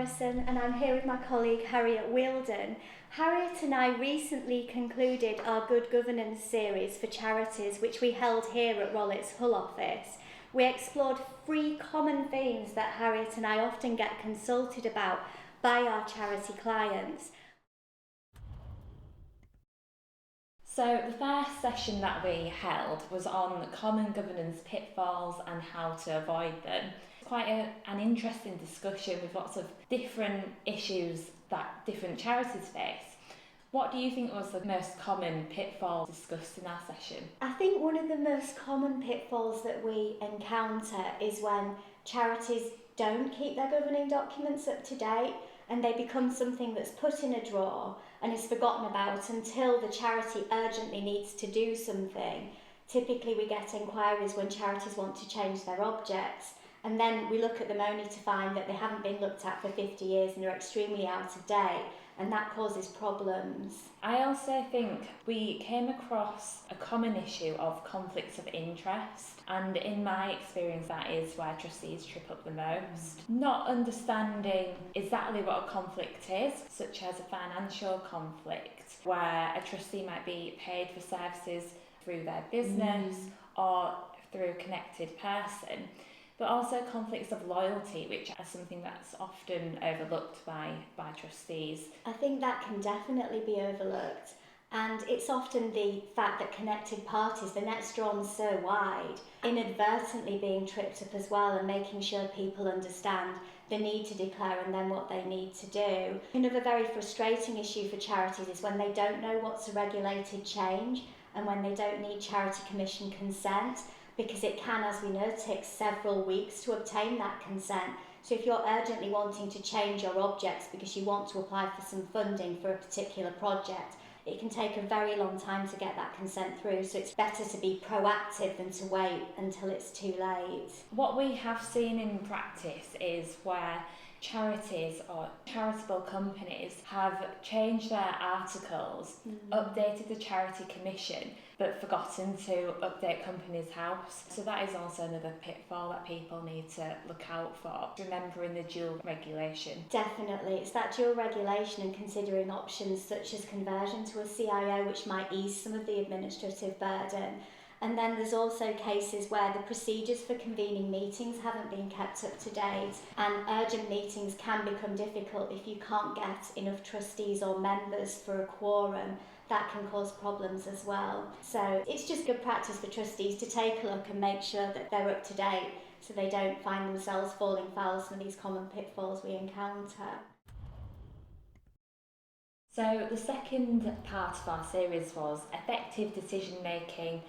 Morrison and I'm here with my colleague Harriet Wheeldon. Harriet and I recently concluded our Good Governance series for Charities, which we held here at Rollett's Hull office. We explored 3 common themes that Harriet and I often get consulted about by our charity clients. So the first session that we held was on common governance pitfalls and how to avoid them. It's quite an interesting discussion with lots of different issues that different charities face. What do you think was the most common pitfall discussed in our session? I think one of the most common pitfalls that we encounter is when charities don't keep their governing documents up to date and they become something that's put in a drawer and is forgotten about until the charity urgently needs to do something. Typically we get inquiries when charities want to change their objects, and then we look at them only to find that they haven't been looked at for 50 years and are extremely out of date, and that causes problems. I also think we came across a common issue of conflicts of interest, and in my experience that is where trustees trip up the most. Not understanding exactly what a conflict is, such as a financial conflict where a trustee might be paid for services through their business or through a connected person, but also conflicts of loyalty, which are something that's often overlooked by trustees. I think that can definitely be overlooked, and it's often the fact that connected parties, the net's drawn so wide, inadvertently being tripped up as well, and making sure people understand the need to declare and then what they need to do. Another very frustrating issue for charities is when they don't know what's a regulated change and when they don't need Charity Commission consent, because it can, as we know, take several weeks to obtain that consent. So if you're urgently wanting to change your objects because you want to apply for some funding for a particular project, it can take a very long time to get that consent through, so it's better to be proactive than to wait until it's too late. What we have seen in practice is where charities or charitable companies have changed their articles, updated the Charity Commission, but forgotten to update Companies House. So that is also another pitfall that people need to look out for, remembering the dual regulation. Definitely, it's that dual regulation and considering options such as conversion to a CIO, which might ease some of the administrative burden. And then there's also cases where the procedures for convening meetings haven't been kept up to date, and urgent meetings can become difficult if you can't get enough trustees or members for a quorum. That can cause problems as well. So it's just good practice for trustees to take a look and make sure that they're up to date so they don't find themselves falling foul of some of these common pitfalls we encounter. So the second part of our series was effective decision making,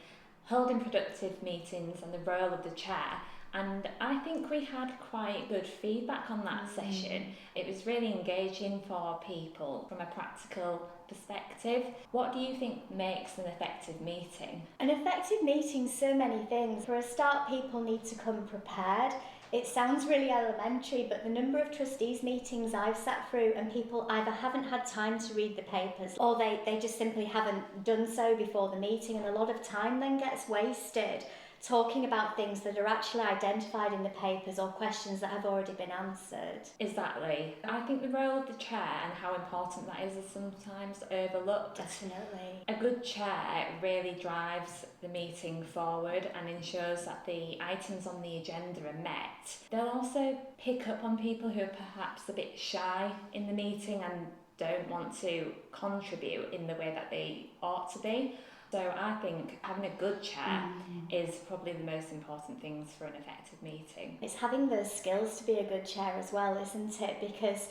holding productive meetings and the role of the chair, and I think we had quite good feedback on that session. It was really engaging for people from a practical perspective. What do you think makes an effective meeting? An effective meeting's so many things. For a start, people need to come prepared. It sounds really elementary, but the number of trustees meetings I've sat through and people either haven't had time to read the papers or they just simply haven't done so before the meeting, and a lot of time then gets wasted talking about things that are actually identified in the papers or questions that have already been answered. Exactly. I think the role of the chair and how important that is sometimes overlooked. Definitely. A good chair really drives the meeting forward and ensures that the items on the agenda are met. They'll also pick up on people who are perhaps a bit shy in the meeting and don't want to contribute in the way that they ought to be. So I think having a good chair is probably the most important things for an effective meeting. It's having those skills to be a good chair as well, isn't it? Because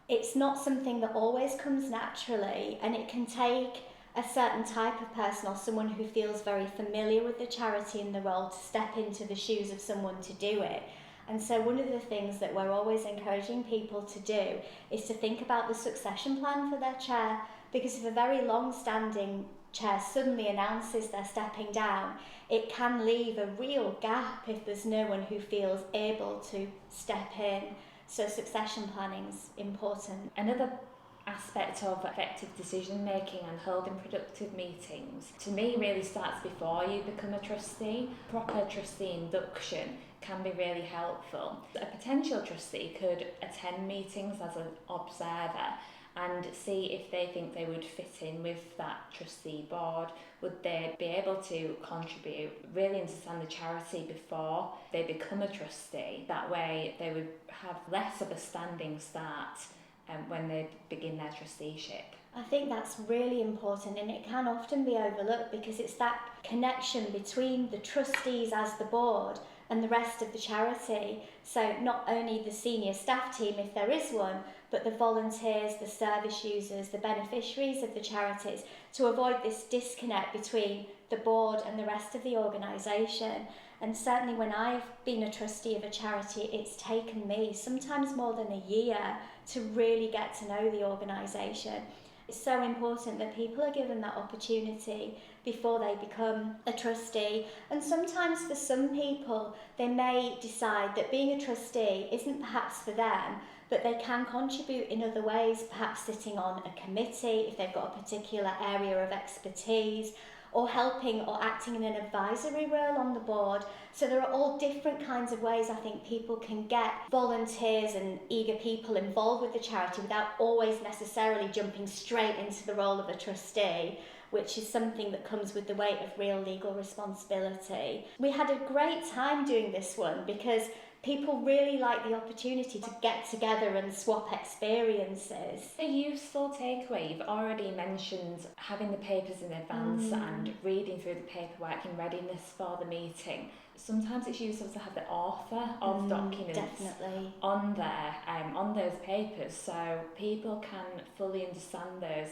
it's not something that always comes naturally, and it can take a certain type of person or someone who feels very familiar with the charity and the role to step into the shoes of someone to do it. And so one of the things that we're always encouraging people to do is to think about the succession plan for their chair, because if a very long-standing chair suddenly announces they're stepping down, it can leave a real gap if there's no one who feels able to step in. So succession planning's important. Another aspect of effective decision making and holding productive meetings to me really starts before you become a trustee. Proper trustee induction can be really helpful. A potential trustee could attend meetings as an observer and see if they think they would fit in with that trustee board. Would they be able to contribute, really understand the charity before they become a trustee? That way they would have less of a standing start when they begin their trusteeship. I think that's really important, and it can often be overlooked because it's that connection between the trustees as the board and the rest of the charity. So not only the senior staff team, if there is one, but the volunteers, the service users, the beneficiaries of the charities, to avoid this disconnect between the board and the rest of the organisation. And certainly when I've been a trustee of a charity, it's taken me sometimes more than a year to really get to know the organisation. It's so important that people are given that opportunity before they become a trustee. And sometimes for some people, they may decide that being a trustee isn't perhaps for them, but they can contribute in other ways, perhaps sitting on a committee if they've got a particular area of expertise, or helping or acting in an advisory role on the board. So there are all different kinds of ways I think people can get volunteers and eager people involved with the charity without always necessarily jumping straight into the role of a trustee, which is something that comes with the weight of real legal responsibility. We had a great time doing this one because people really like the opportunity to get together and swap experiences. A useful takeaway, you've already mentioned having the papers in advance and reading through the paperwork in readiness for the meeting. Sometimes it's useful to have the author of documents definitely on there, on those papers, so people can fully understand those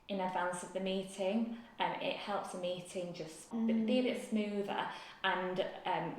in advance of the meeting. It helps the meeting just be a bit smoother and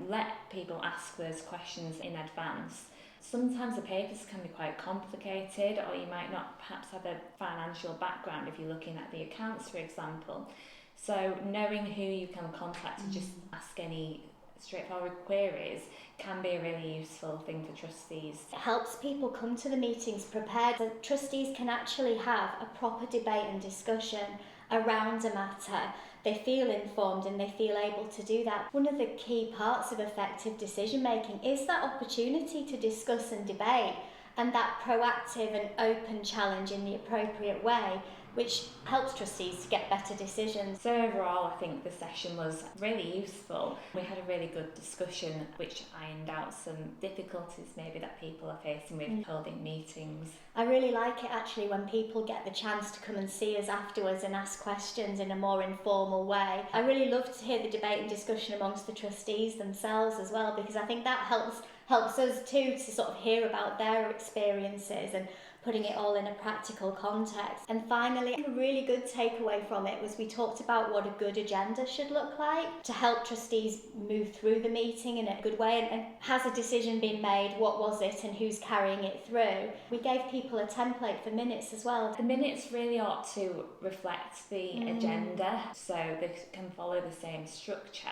let people ask those questions in advance. Sometimes the papers can be quite complicated, or you might not perhaps have a financial background if you're looking at the accounts, for example. So knowing who you can contact to just ask any straightforward queries can be a really useful thing for trustees. It helps people come to the meetings prepared. The trustees can actually have a proper debate and discussion around a matter. They feel informed and they feel able to do that. One of the key parts of effective decision making is that opportunity to discuss and debate, and that proactive and open challenge in the appropriate way, which helps trustees to get better decisions. So overall, I think the session was really useful. We had a really good discussion which ironed out some difficulties maybe that people are facing with holding meetings. I really like it actually when people get the chance to come and see us afterwards and ask questions in a more informal way. I really love to hear the debate and discussion amongst the trustees themselves as well, because I think that helps us too to sort of hear about their experiences and putting it all in a practical context. And finally, a really good takeaway from it was we talked about what a good agenda should look like to help trustees move through the meeting in a good way, and has a decision been made, what was it and who's carrying it through. We gave people a template for minutes as well. The minutes really ought to reflect the agenda so they can follow the same structure.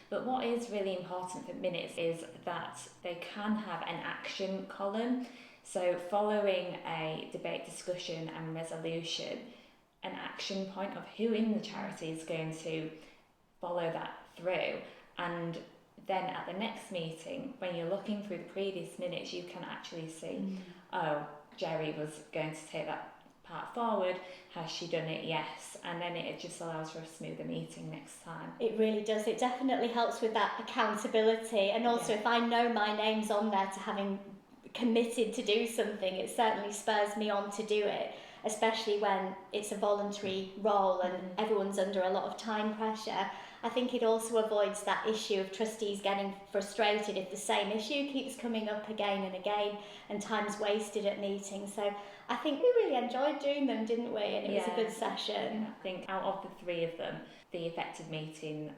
But what is really important for minutes is that they can have an action column. So following a debate, discussion and resolution, an action point of who in the charity is going to follow that through. And then at the next meeting, when you're looking through the previous minutes, you can actually see, oh, Gerry was going to take that part forward. Has she done it? Yes. And then it just allows for a smoother meeting next time. It really does. It definitely helps with that accountability. And also if I know my name's on there to having committed to do something, it certainly spurs me on to do it, especially when it's a voluntary role and everyone's under a lot of time pressure. I think it also avoids that issue of trustees getting frustrated if the same issue keeps coming up again and again and time's wasted at meetings. So I think we really enjoyed doing them, didn't we? And it was a good session. I think out of the three of them, the effective meeting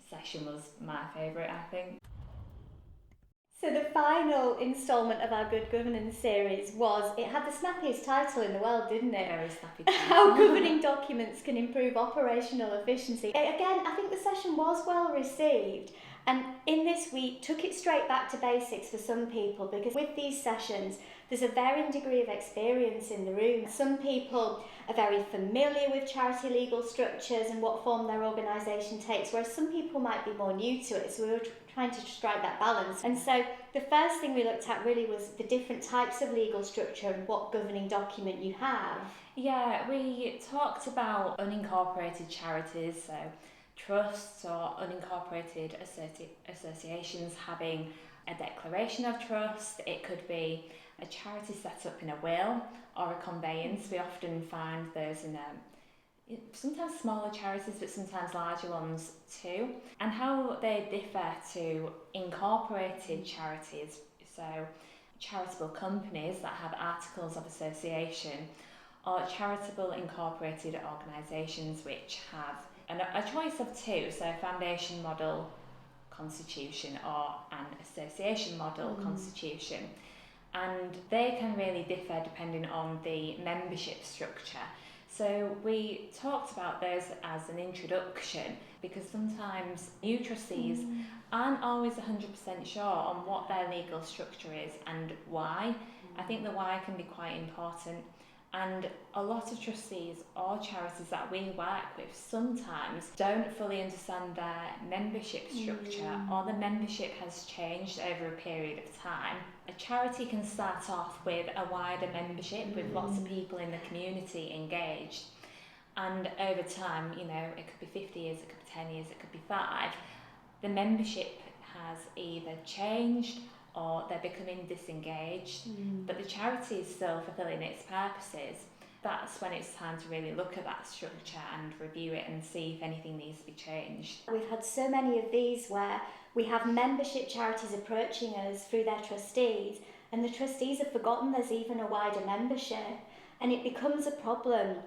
session was my favourite, I think. So the final instalment of our Good Governance series it had the snappiest title in the world, didn't it? Very snappy title. How governing documents can improve operational efficiency. Again, I think the session was well received. And in this we took it straight back to basics for some people, because with these sessions, there's a varying degree of experience in the room. Some people are very familiar with charity legal structures and what form their organisation takes, whereas some people might be more new to it. So we were trying to strike that balance. And so the first thing we looked at really was the different types of legal structure and what governing document you have. Yeah, we talked about unincorporated charities, so trusts or unincorporated associations having a declaration of trust. It could be a charity set up in a will or a conveyance. We often find those in sometimes smaller charities, but sometimes larger ones too. And how they differ to incorporated charities, so charitable companies that have articles of association, or charitable incorporated organisations which have a choice of two, so foundation model constitution or an association model constitution. And they can really differ depending on the membership structure. So we talked about those as an introduction because sometimes new trustees aren't always 100% sure on what their legal structure is and why. I think the why can be quite important. And a lot of trustees or charities that we work with sometimes don't fully understand their membership structure or the membership has changed over a period of time. A charity can start off with a wider membership with lots of people in the community engaged. And over time, you know, it could be 50 years, it could be 10 years, it could be 5. The membership has either changed or they're becoming disengaged, but the charity is still fulfilling its purposes. That's when it's time to really look at that structure and review it and see if anything needs to be changed. We've had so many of these where we have membership charities approaching us through their trustees, and the trustees have forgotten there's even a wider membership, and it becomes a problem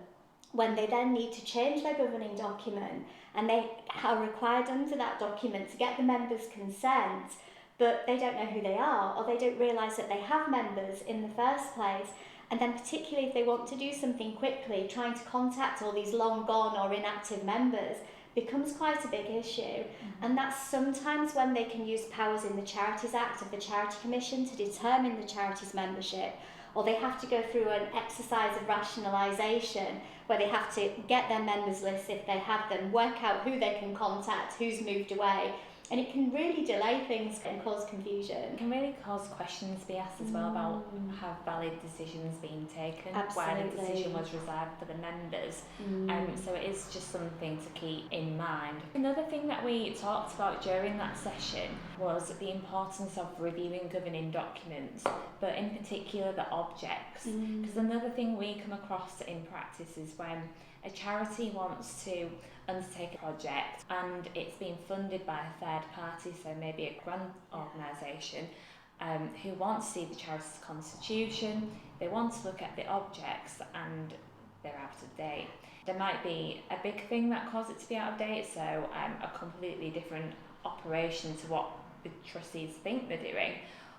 when they then need to change their governing document and they are required under that document to get the members' consent, but they don't know who they are or they don't realise that they have members in the first place. And then particularly if they want to do something quickly, trying to contact all these long gone or inactive members becomes quite a big issue. And that's sometimes when they can use powers in the Charities Act of the Charity Commission to determine the charity's membership, or they have to go through an exercise of rationalisation where they have to get their members list if they have them, work out who they can contact, who's moved away, and it can really delay things and cause confusion. It can really cause questions to be asked as well about have valid decisions been taken, where the decision was reserved for the members. So it is just something to keep in mind. Another thing that we talked about during that session was the importance of reviewing governing documents, but in particular the objects. Because another thing we come across in practice is when a charity wants to undertake a project and it's being funded by a third party, so maybe a grant organisation, who want to see the charity's constitution, they want to look at the objects and they're out of date. There might be a big thing that caused it to be out of date, so a completely different operation to what the trustees think they're doing,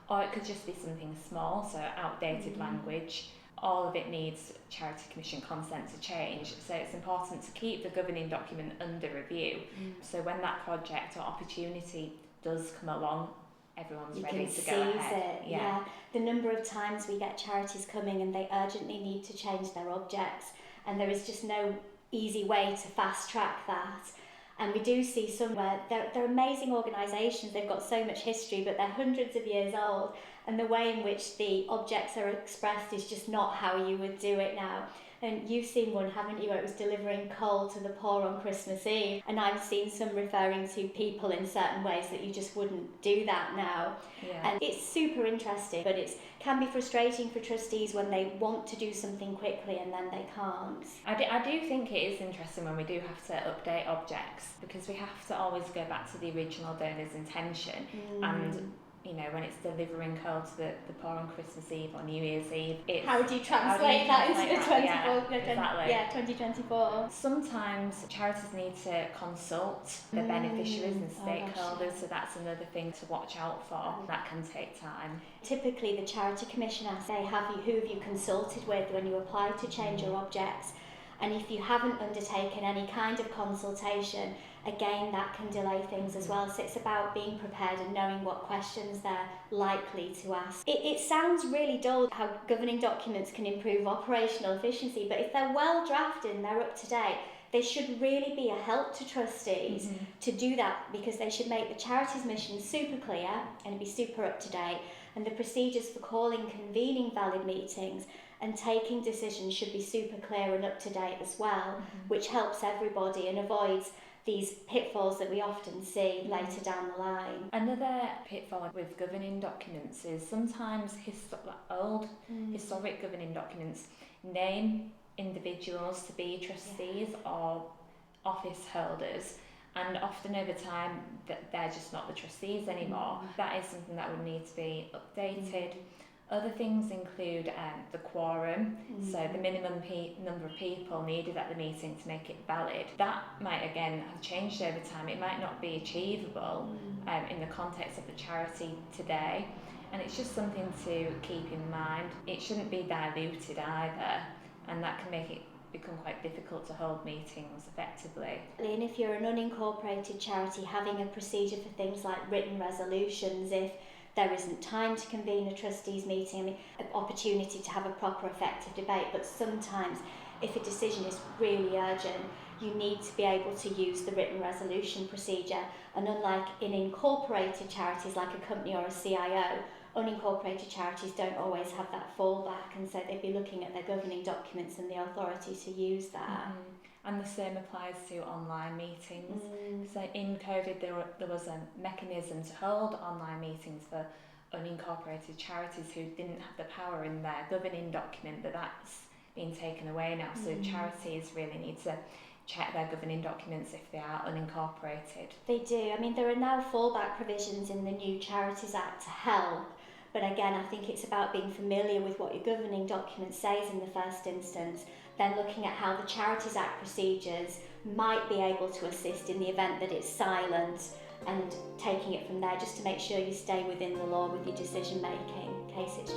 or it could just be something small, so outdated language. All of it needs Charity Commission consent to change, so it's important to keep the governing document under review, so when that project or opportunity does come along, everyone's ready to go ahead. Yeah. The number of times we get charities coming and they urgently need to change their objects, and there is just no easy way to fast track that. And we do see some where they're amazing organisations, they've got so much history, but they're hundreds of years old, and the way in which the objects are expressed is just not how you would do it now. And you've seen one, haven't you, where it was delivering coal to the poor on Christmas Eve, and I've seen some referring to people in certain ways that you just wouldn't do that now. And it's super interesting, but it can be frustrating for trustees when they want to do something quickly and then they can't. I do think it is interesting when we do have to update objects, because we have to always go back to the original donor's intention, and you know, when it's delivering coal to the poor on Christmas Eve or New Year's Eve, how do you translate that into the 2024? Sometimes charities need to consult the beneficiaries and stakeholders, so that's another thing to watch out for. That can take time. Typically the Charity Commission asks, who have you consulted with when you apply to change your objects? And if you haven't undertaken any kind of consultation, again, that can delay things as well. So it's about being prepared and knowing what questions they're likely to ask. It sounds really dull how governing documents can improve operational efficiency, but if they're well drafted and they're up to date, They should really be a help to trustees to do that, because they should make the charity's mission super clear and be super up to date, and the procedures for calling, convening valid meetings and taking decisions should be super clear and up to date as well, which helps everybody and avoids these pitfalls that we often see later down the line. Another pitfall with governing documents is sometimes historic governing documents name individuals to be trustees or office holders, and often over time they're just not the trustees anymore. That is something that would need to be updated. Other things include the quorum, so the minimum number of people needed at the meeting to make it valid. That might again have changed over time. It might not be achievable in the context of the charity today, and it's just something to keep in mind. It shouldn't be diluted either, and that can make it become quite difficult to hold meetings effectively. And if you're an unincorporated charity, having a procedure for things like written resolutions, if there isn't time to convene a trustees meeting, I mean, an opportunity to have a proper effective debate, but sometimes if a decision is really urgent, you need to be able to use the written resolution procedure. And unlike in incorporated charities like a company or a CIO, unincorporated charities don't always have that fallback, and so they'd be looking at their governing documents and the authority to use that. And the same applies to online meetings. So in COVID, there was a mechanism to hold online meetings for unincorporated charities who didn't have the power in their governing document, but that's been taken away now. So charities really need to check their governing documents if they are unincorporated. They do. I mean, there are now fallback provisions in the new Charities Act to help. But again, I think it's about being familiar with what your governing document says in the first instance, then looking at how the Charities Act procedures might be able to assist in the event that it's silent, and taking it from there just to make sure you stay within the law with your decision making in case it's